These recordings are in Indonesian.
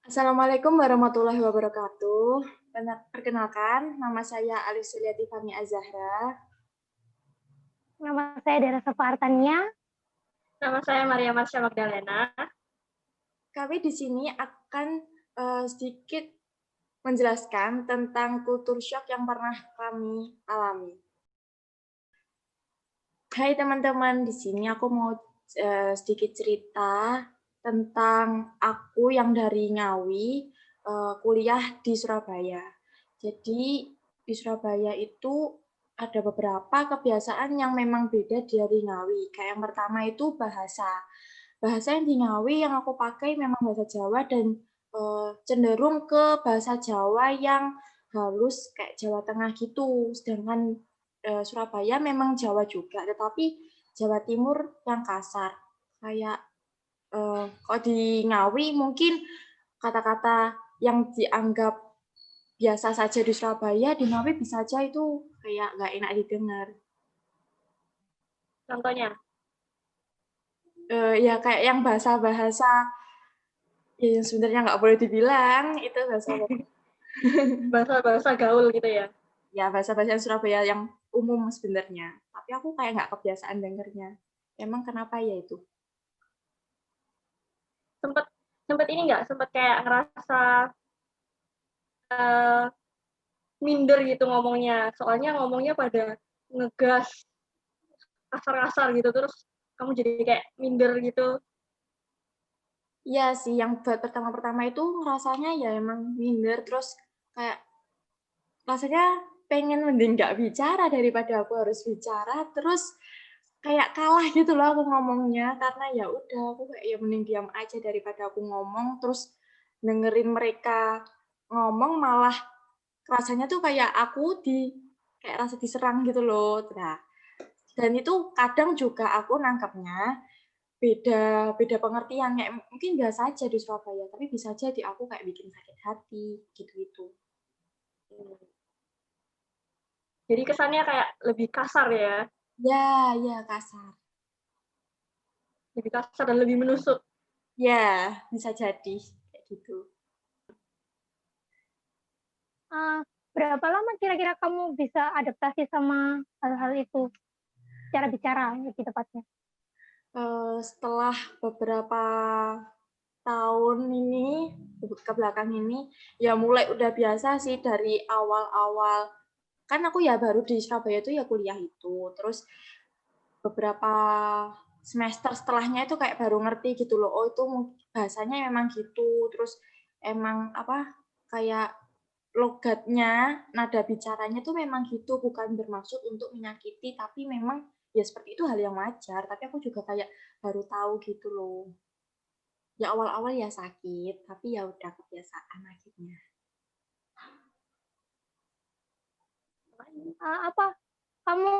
Assalamualaikum warahmatullahi wabarakatuh. Perkenalkan, nama saya Alicia Tiffany Azahra. Nama saya Dara Safa Artania. Nama saya Maria Marsha Magdalena. Kami di sini akan sedikit menjelaskan tentang kultur shock yang pernah kami alami. Hai teman-teman, di sini aku mau sedikit cerita tentang aku yang dari Ngawi kuliah di Surabaya. Jadi di Surabaya itu ada beberapa kebiasaan yang memang beda dari Ngawi. Kayak yang pertama itu bahasa. Bahasa yang di Ngawi yang aku pakai memang bahasa Jawa dan cenderung ke bahasa Jawa yang halus kayak Jawa Tengah gitu. Sedangkan Surabaya memang Jawa juga, tetapi Jawa Timur yang kasar. Kayak kalau di Ngawi mungkin kata-kata yang dianggap biasa saja di Surabaya, di Ngawi bisa aja itu kayak nggak enak didengar. Contohnya? Ya kayak yang bahasa-bahasa yang sebenarnya nggak boleh dibilang, itu bahasa gaul gitu ya? Ya, bahasa-bahasa Surabaya yang umum sebenarnya. Tapi aku kayak nggak kebiasaan dengernya. Emang kenapa ya itu? Sempet ini nggak? Sempet kayak ngerasa minder gitu ngomongnya. Soalnya ngomongnya pada ngegas, kasar-kasar gitu. Terus kamu jadi kayak minder gitu. Iya sih, yang pertama-pertama itu ngerasanya ya emang minder, terus kayak rasanya pengen mending nggak bicara daripada aku harus bicara, terus kayak kalah gitu loh aku ngomongnya, karena ya udah aku kayak ya mending diam aja daripada aku ngomong, terus dengerin mereka ngomong malah rasanya tuh kayak aku kayak rasa diserang gitu loh. Nah, dan itu kadang juga aku nangkepnya beda pengertian, kayak mungkin biasa aja di Surabaya, tapi bisa aja di aku kayak bikin sakit hati, gitu-gitu. Jadi kesannya kayak lebih kasar ya? Ya, kasar. Lebih kasar dan lebih menusuk. Ya, bisa jadi kayak gitu. Berapa lama kira-kira kamu bisa adaptasi sama hal-hal itu? Cara bicara lebih tepatnya. Setelah beberapa tahun ini, ke belakang ini, ya mulai udah biasa sih dari awal-awal. Kan aku ya baru di Surabaya itu ya kuliah itu. Terus beberapa semester setelahnya itu kayak baru ngerti gitu loh. Oh, itu bahasanya memang gitu. Terus emang apa kayak logatnya, nada bicaranya tuh memang gitu, bukan bermaksud untuk menyakiti, tapi memang ya seperti itu hal yang wajar. Tapi aku juga kayak baru tahu gitu loh. Ya awal-awal ya sakit, tapi ya udah kebiasaan akhirnya. Apa kamu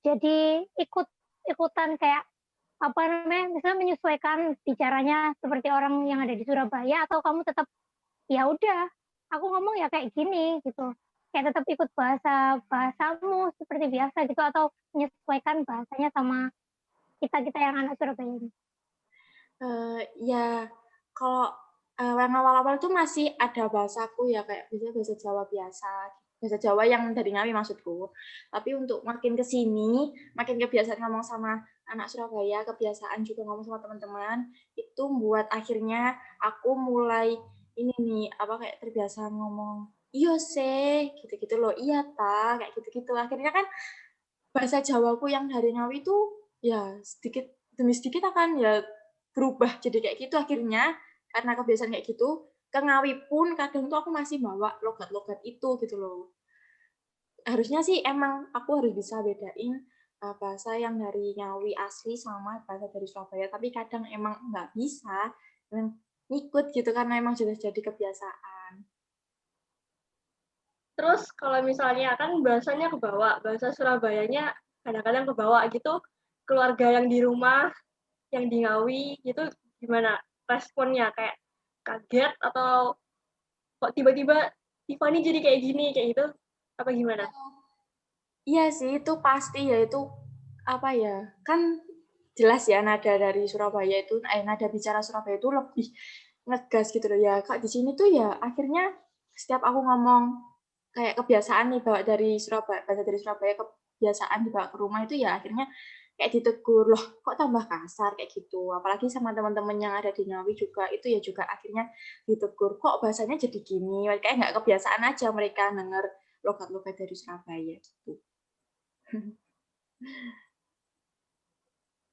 jadi ikutan kayak apa namanya, misalnya menyesuaikan bicaranya seperti orang yang ada di Surabaya, atau kamu tetap ya udah aku ngomong ya kayak gini gitu, kayak tetap ikut bahasamu seperti biasa gitu, atau menyesuaikan bahasanya sama kita kita yang anak Surabaya ini? Ya kalau yang awal-awal tuh masih ada bahasaku ya kayak biasanya bahasa Jawa biasa, bahasa Jawa yang dari Ngawi maksudku. Tapi untuk makin ke sini, makin kebiasaan ngomong sama anak Surabaya, kebiasaan juga ngomong sama teman-teman, itu buat akhirnya aku mulai ini nih, apa kayak terbiasa ngomong, "Iya sih," gitu-gitu loh, "Iya ta," kayak gitu-gitu. Akhirnya kan bahasa Jawaku yang dari Ngawi itu ya sedikit demi sedikit akan ya berubah jadi kayak gitu akhirnya, karena kebiasaan kayak gitu, ke Ngawi pun kadang tuh aku masih bawa logat-logat itu gitu loh. Harusnya sih emang aku harus bisa bedain, bahasa yang dari Ngawi asli sama bahasa dari Surabaya, tapi kadang emang nggak bisa, dan ngikut gitu karena emang sudah jadi kebiasaan. Terus kalau misalnya kan bahasanya kebawa, bahasa Surabayanya kadang-kadang kebawa gitu, keluarga yang di rumah, yang di Ngawi gitu gimana responnya? Kayak kaget atau kok tiba-tiba Tiffany jadi kayak gini, kayak gitu? Apa gimana? Iya sih, itu pasti ya, itu apa ya, kan jelas ya nada dari Surabaya itu, nada bicara Surabaya itu lebih ngegas gitu loh ya. Kak di sini tuh ya akhirnya setiap aku ngomong kayak kebiasaan nih bawa dari Surabaya, bahasa dari Surabaya kebiasaan dibawa ke rumah itu ya akhirnya kayak ditegur, loh kok tambah kasar kayak gitu. Apalagi sama teman-teman yang ada di Ngawi juga itu ya juga akhirnya ditegur, kok bahasanya jadi gini, kayak nggak kebiasaan aja mereka denger logat-logat dari Surabaya gitu.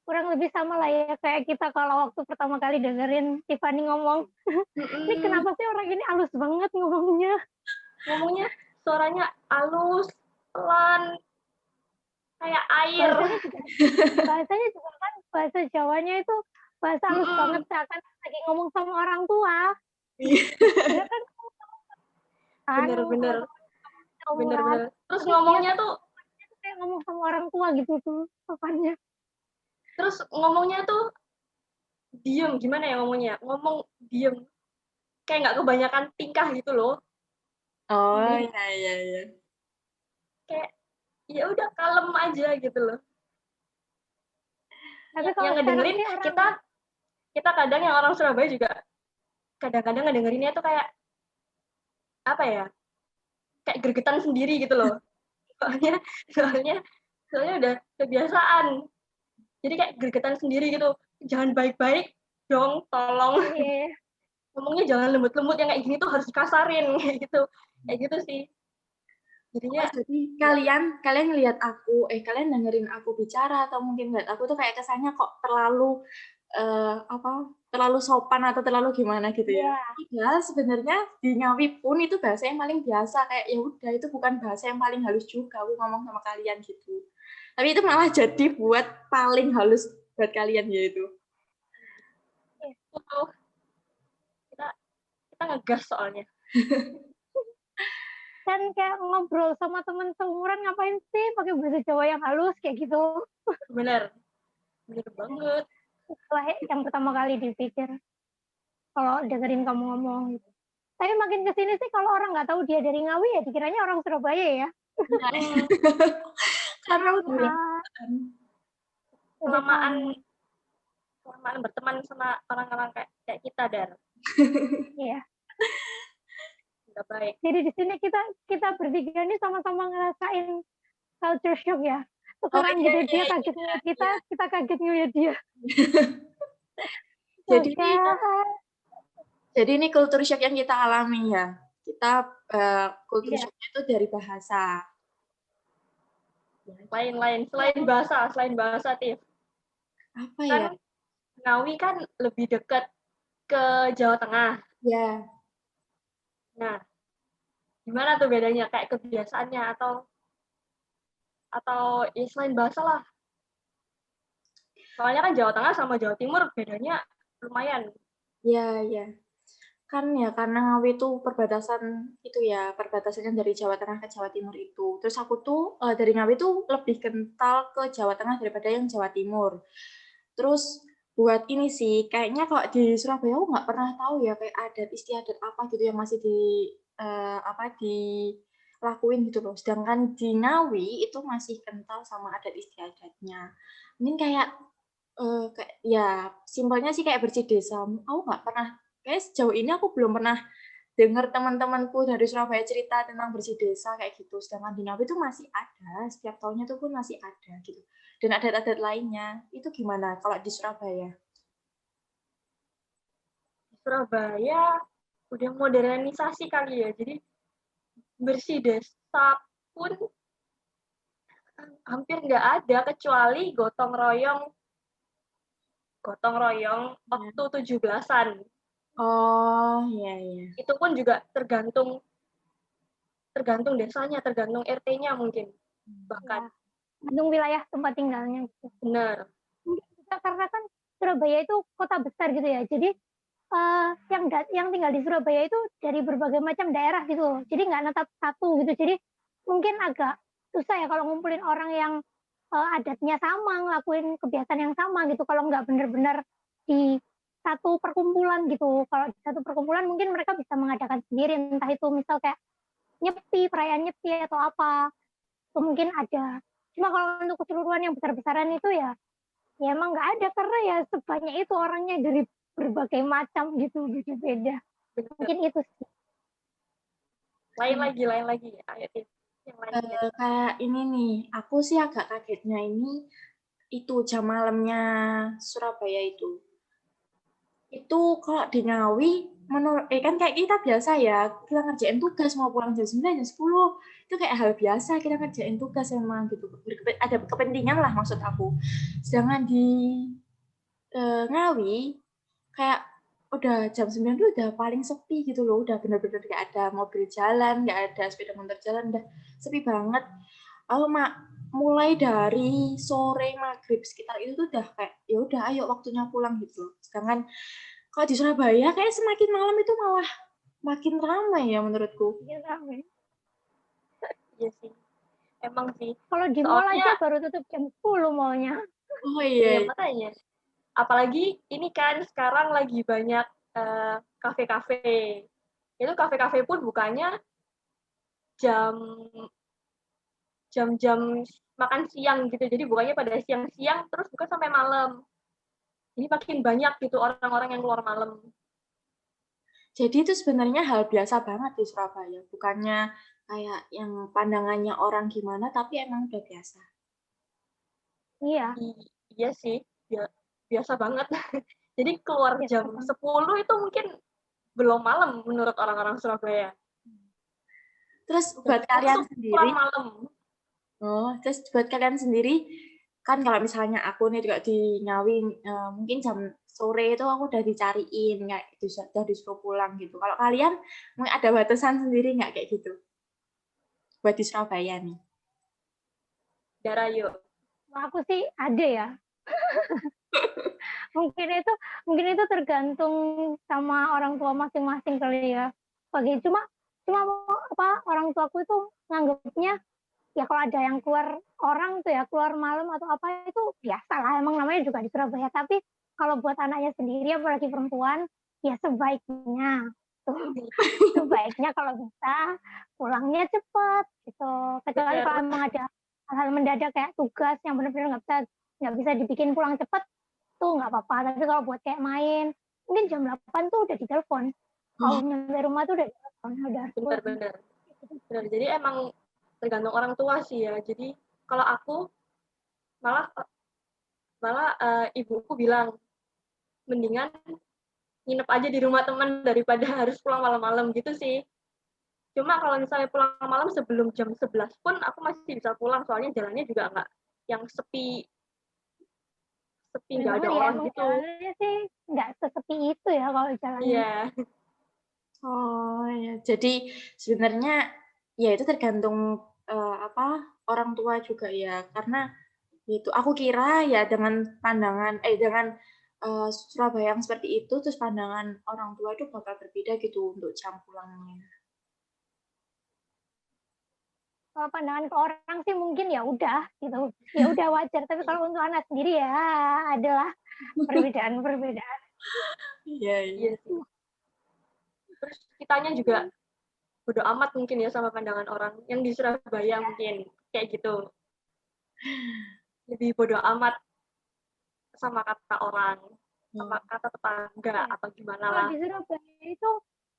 Kurang lebih sama lah ya kayak kita kalau waktu pertama kali dengerin Tiffany ngomong, ini kenapa sih orang ini halus banget ngomongnya? Ngomongnya suaranya halus, pelan, kayak air. Bahasanya juga kan bahasa Jawanya itu bahasa halus banget, seakan lagi ngomong sama orang tua. Padahal kan Bener-bener. umuran. Terus ngomongnya tuh kayak ngomong sama orang tua gitu tuh sopannya. Terus ngomongnya tuh diem, gimana ya ngomongnya? Ngomong diem, kayak nggak kebanyakan tingkah gitu loh. Oh Jadi iya. kayak ya udah kalem aja gitu loh. Tapi kalau Yang sekarang ngedengerin sih orang kita kadang yang orang Surabaya juga kadang-kadang ngedengerinnya tuh kayak apa ya? Kayak gregetan sendiri gitu loh. Soalnya udah kebiasaan. Jadi kayak gregetan sendiri gitu. Jangan baik-baik dong, tolong. Ngomongnya jangan lembut-lembut, yang kayak gini tuh harus dikasarin kayak gitu. Kayak gitu sih. Jadinya jadi kalian lihat aku, kalian dengerin aku bicara atau mungkin lihat aku tuh kayak kesannya kok terlalu terlalu sopan atau terlalu gimana gitu ya. Padahal sebenarnya di Ngawi pun itu bahasa yang paling biasa, kayak ya udah itu bukan bahasa yang paling halus juga aku ngomong sama kalian gitu. Tapi itu malah jadi buat paling halus buat kalian yaitu. Kita ngegas soalnya. kan kayak ngobrol sama teman seumuran ngapain sih pakai bahasa Jawa yang halus kayak gitu. Bener banget. Setelah yang pertama kali dipikir kalau dengerin kamu ngomong gitu. Tapi makin kesini sih kalau orang nggak tahu dia dari Ngawi ya dikiranya orang Surabaya ya. Karena udah kelamaan berteman sama orang-orang kayak kita, Dar. Iya. Udah baik. Jadi di sini kita bertiga ini sama-sama ngerasain culture shock ya. Sekarang gitu dia kaget ngeliat kita kaget ngeliat dia. Jadi ini culture shock yang kita alami ya. Kita culture shock-nya itu dari bahasa. Selain bahasa, Tiff. Apa kan ya? Ngawi kan lebih dekat ke Jawa Tengah. Ya. Nah, gimana tuh bedanya kayak kebiasaannya atau ya selain bahasa lah. Soalnya kan Jawa Tengah sama Jawa Timur bedanya lumayan. Ya. Kan ya karena Ngawi itu perbatasannya dari Jawa Tengah ke Jawa Timur itu. Terus aku tuh dari Ngawi tuh lebih kental ke Jawa Tengah daripada yang Jawa Timur. Terus buat ini sih, kayaknya kalau di Surabaya aku nggak pernah tahu ya kayak adat istiadat apa gitu yang masih dilakuin gitu loh. Sedangkan di Ngawi itu masih kental sama adat istiadatnya. Mungkin kayak ya simpelnya sih kayak bersih desa. Aku nggak pernah, kayak sejauh ini aku belum pernah dengar teman-temanku dari Surabaya cerita tentang bersih desa kayak gitu. Sedangkan di Ngawi itu masih ada, setiap tahunnya itu pun masih ada gitu. Dan adat-adat lainnya, itu gimana kalau di Surabaya? Di Surabaya udah modernisasi kali ya, jadi bersih desa pun hampir nggak ada kecuali gotong royong waktu 17-an. Oh, iya. Itu pun juga tergantung desanya, tergantung RT-nya mungkin. Bahkan. Tergantung wilayah tempat tinggalnya. Gitu. Benar. Mungkin juga karena kan Surabaya itu kota besar gitu ya. Jadi yang tinggal di Surabaya itu dari berbagai macam daerah gitu. Jadi nggak netap satu gitu. Jadi mungkin agak susah ya kalau ngumpulin orang yang adatnya sama, ngelakuin kebiasaan yang sama gitu. Kalau nggak benar-benar di satu perkumpulan gitu. Kalau di satu perkumpulan mungkin mereka bisa mengadakan sendiri. Entah itu misal kayak nyepi, perayaan nyepi atau apa. Itu mungkin ada. Cuma kalau untuk keseluruhan yang besar-besaran itu ya emang nggak ada karena ya sebanyak itu orangnya dari berbagai macam gitu, beda-beda. Bener. Mungkin itu sih. Lain lagi. Ayo tips yang lainnya. Kayak ini nih, aku sih agak kagetnya ini itu jam malamnya Surabaya itu. Itu kalau di Ngawi menurut kan kayak kita biasa ya, kita ngerjain tugas mau pulang jam 9, jam 10. Itu kayak hal biasa kita ngerjain tugas memang gitu. Ada kepentingan lah maksud aku. Sedangkan di Ngawi kayak udah jam 9 tuh udah paling sepi gitu loh, udah bener-bener gak ada mobil jalan, gak ada sepeda motor jalan, udah sepi banget. Aku mulai dari sore maghrib sekitar itu tuh udah kayak ya udah ayo waktunya pulang gitu. Sedangkan kalau di Surabaya kayak semakin malam itu malah makin ramai ya menurutku. Iya sih. Emang sih. Kalau di mall aja baru tutup jam 10 mallnya. Oh Iya, iya. makanya. Apalagi ini kan sekarang lagi banyak kafe-kafe. Itu kafe-kafe pun bukannya jam jam-jam makan siang gitu. Jadi bukannya pada siang-siang terus buka sampai malam. Jadi makin banyak gitu orang-orang yang keluar malam. Jadi itu sebenarnya hal biasa banget di Surabaya, bukannya kayak yang pandangannya orang gimana, tapi emang udah biasa. Iya, Iya sih, biasa banget. Jadi keluar biasa jam banget. 10 itu mungkin belum malam menurut orang-orang Surabaya. Terus Jam buat 10 kalian tuh sendiri, kurang malam. terus buat kalian sendiri, kan kalau misalnya aku nih juga di Ngawi, mungkin jam sore itu aku udah dicariin, kayak gitu, udah disuruh pulang gitu. Kalau kalian mungkin ada batasan sendiri nggak kayak gitu? Buat di Surabaya nih. Darah yuk. Aku sih ada ya. mungkin itu tergantung sama orang tua masing-masing kali ya. Bagi cuma orang tuaku itu nganggapnya ya kalau ada yang keluar orang tuh ya keluar malam atau apa itu biasa lah, emang namanya juga di Surabaya. Tapi kalau buat anaknya sendiri apalagi perempuan ya sebaiknya sebaiknya kalau bisa pulangnya cepat gitu, kecuali kalau Bener. emang ada hal-hal mendadak kayak tugas yang benar-benar nggak bisa dibikin pulang cepat tuh nggak apa-apa. Tapi kalau buat kayak main mungkin jam 8 tuh udah ditelepon, kalau nyampe rumah tuh udah ditelepon udah harus pulang. Bener. Jadi emang tergantung orang tua sih ya. Jadi kalau aku malah malah ibuku bilang mendingan nginep aja di rumah teman daripada harus pulang malam-malam gitu sih. Cuma kalau misalnya pulang malam sebelum jam 11 pun aku masih bisa pulang, soalnya jalannya juga nggak yang sepi nggak ada Bener ya, orang emang gitu. jalannya sih nggak sesepi itu ya kalau jalannya. Iya. Oh ya, jadi sebenarnya ya itu tergantung orang tua juga ya, karena itu aku kira ya dengan pandangan dengan Surabaya yang seperti itu, terus pandangan orang tua itu bakal berbeda gitu untuk jam pulangnya. Kalau pandangan ke orang sih mungkin ya udah gitu, ya udah wajar. Tapi kalau untuk anak sendiri ya adalah perbedaan. Iya, iya. Iya sih. Terus kitanya juga bodo amat mungkin ya sama pandangan orang yang di Surabaya mungkin kayak gitu. Lebih bodo amat sama kata orang, sama kata tetangga Ya. atau gimana Kalau lah. di Surabaya itu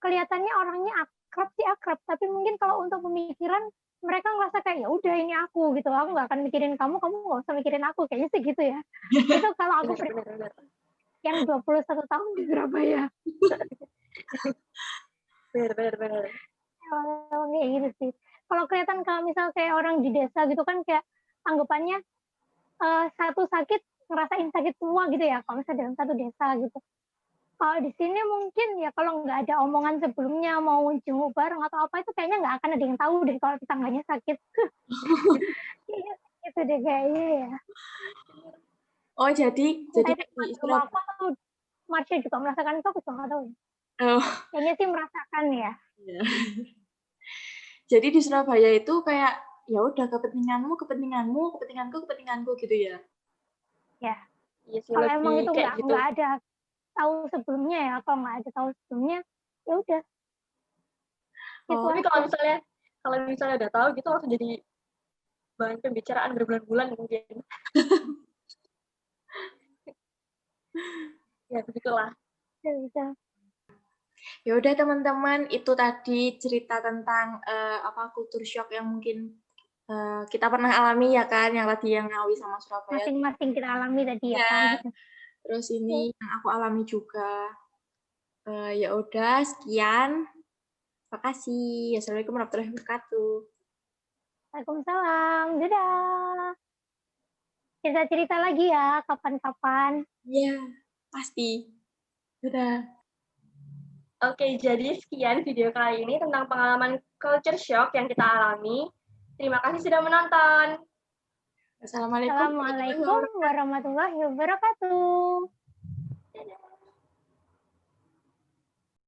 kelihatannya orangnya akrab, tapi mungkin kalau untuk pemikiran mereka ngerasa kayak ya udah ini aku gitu, aku nggak akan mikirin kamu nggak usah mikirin aku, kayaknya sih gitu ya. Itu kalau aku Bener. yang 21 tahun di Surabaya. Bener. Kayak gitu sih. Kalau kelihatan kalau misal kayak orang di desa gitu kan kayak anggapannya satu sakit ngerasain sakit semua gitu ya kalau misalnya dalam satu desa gitu. Kalau di sini mungkin ya kalau nggak ada omongan sebelumnya mau jenguk bareng atau apa itu kayaknya nggak akan ada yang tahu deh kalau tetangganya sakit. Gitu deh kayaknya ya. Oh jadi Entah itu di rumah aku Surabaya. atau Marsha juga merasakan itu, aku juga nggak tahu ya. Oh, Kayaknya sih merasakan ya. iya. Jadi di Surabaya itu kayak ya udah kepentinganku gitu ya. Ya. Iya sih Kalau emang lebih itu kayak gitu. nggak ada tahu sebelumnya ya, kalau nggak ada tahu sebelumnya ya udah. Oh, Tapi kalau misalnya udah tahu gitu langsung jadi bahan pembicaraan berbulan-bulan mungkin. Ya begitulah. Bisa. Ya udah teman-teman, itu tadi cerita tentang kultur shock yang mungkin kita pernah alami ya kan, yang tadi yang Ngawi sama Surabaya. Masing-masing kita alami tadi ya Ya, kan. terus ini yang aku alami juga. Ya udah, sekian. Makasih. Assalamualaikum warahmatullahi wabarakatuh. Waalaikumsalam. Dadah. Kita cerita lagi ya kapan-kapan. Iya, pasti. Dadah. Oke, jadi sekian video kali ini tentang pengalaman culture shock yang kita alami. Terima kasih sudah menonton. Assalamualaikum warahmatullahi Assalamualaikum wabarakatuh. warahmatullahi wabarakatuh.